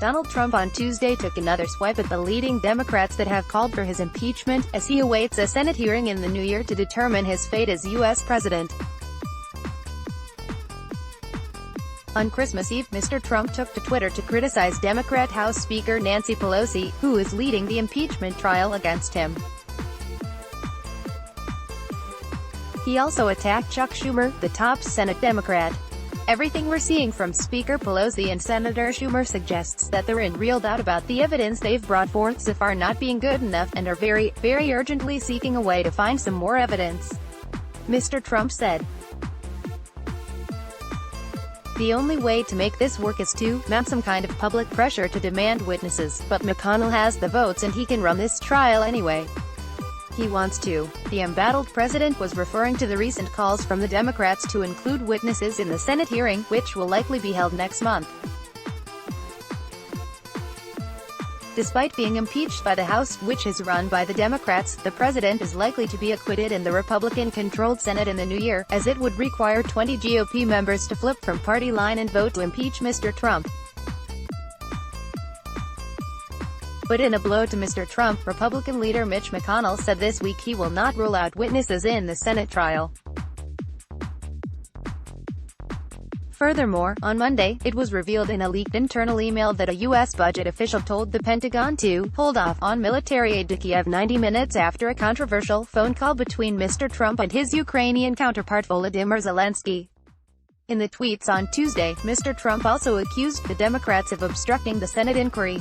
Donald Trump on Tuesday took another swipe at the leading Democrats that have called for his impeachment, as he awaits a Senate hearing in the new year to determine his fate as U.S. president. On Christmas Eve, Mr. Trump took to Twitter to criticize Democrat House Speaker Nancy Pelosi, who is leading the impeachment trial against him. He also attacked Chuck Schumer, the top Senate Democrat. Everything we're seeing from Speaker Pelosi and Senator Schumer suggests that they're in real doubt about the evidence they've brought forth so far not being good enough, and are very, very urgently seeking a way to find some more evidence, Mr. Trump said. The only way to make this work is to mount some kind of public pressure to demand witnesses, but McConnell has the votes and he can run this trial anyway. He wants to. The embattled president was referring to the recent calls from the Democrats to include witnesses in the Senate hearing, which will likely be held next month. Despite being impeached by the House, which is run by the Democrats, the president is likely to be acquitted in the Republican-controlled Senate in the new year, as it would require 20 GOP members to flip from party line and vote to impeach Mr. Trump. But in a blow to Mr. Trump, Republican leader Mitch McConnell said this week he will not rule out witnesses in the Senate trial. Furthermore, on Monday, it was revealed in a leaked internal email that a U.S. budget official told the Pentagon to hold off on military aid to Kiev 90 minutes after a controversial phone call between Mr. Trump and his Ukrainian counterpart Volodymyr Zelensky. In the tweets on Tuesday, Mr. Trump also accused the Democrats of obstructing the Senate inquiry.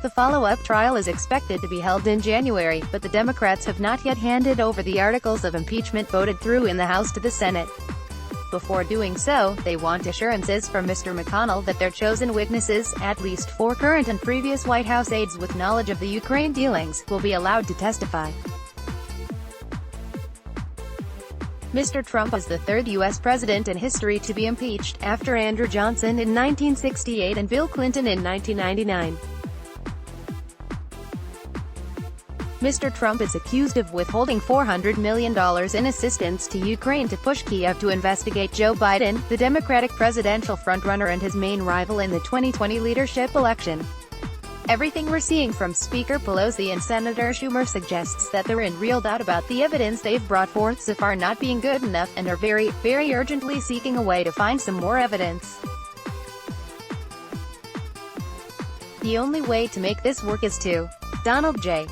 The follow-up trial is expected to be held in January, but the Democrats have not yet handed over the articles of impeachment voted through in the House to the Senate. Before doing so, they want assurances from Mr. McConnell that their chosen witnesses, at least 4 current and previous White House aides with knowledge of the Ukraine dealings, will be allowed to testify. Mr. Trump is the third U.S. president in history to be impeached, after Andrew Johnson in 1968 and Bill Clinton in 1999. Mr. Trump is accused of withholding $400 million in assistance to Ukraine to push Kiev to investigate Joe Biden, the Democratic presidential frontrunner and his main rival in the 2020 leadership election. Everything we're seeing from Speaker Pelosi and Senator Schumer suggests that they're in real doubt about the evidence they've brought forth so far not being good enough, and are very, very urgently seeking a way to find some more evidence. The only way to make this work is to. Donald J.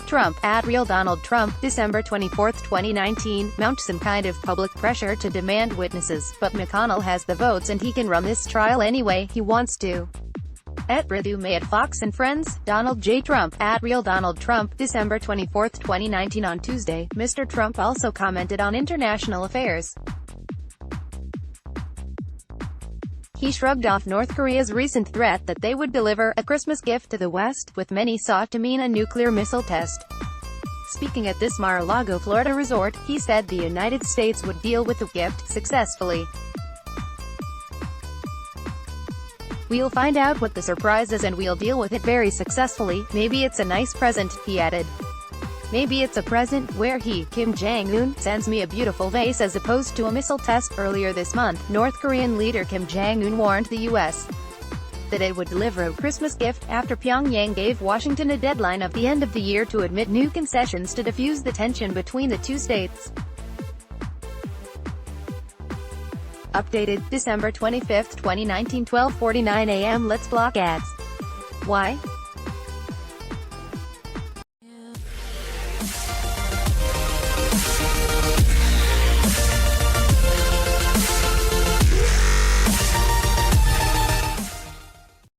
Trump, @RealDonaldTrump, December 24, 2019, mount some kind of public pressure to demand witnesses, but McConnell has the votes and he can run this trial anyway, he wants to. @ResumeAt Fox and Friends, Donald J. Trump, @RealDonaldTrump, December 24, 2019. On Tuesday, Mr. Trump also commented on international affairs. He shrugged off North Korea's recent threat that they would deliver a Christmas gift to the West, with many sought to mean a nuclear missile test. Speaking at this Mar-a-Lago, Florida resort, he said the United States would deal with the gift successfully. "We'll find out what the surprise is and we'll deal with it very successfully. Maybe it's a nice present," he added. "Maybe it's a present where he, Kim Jong-un, sends me a beautiful vase as opposed to a missile test." Earlier this month, North Korean leader Kim Jong-un warned the U.S. that it would deliver a Christmas gift, after Pyongyang gave Washington a deadline of the end of the year to admit new concessions to defuse the tension between the two states. Updated, December 25, 2019, 12:49 a.m. Let's block ads. Why?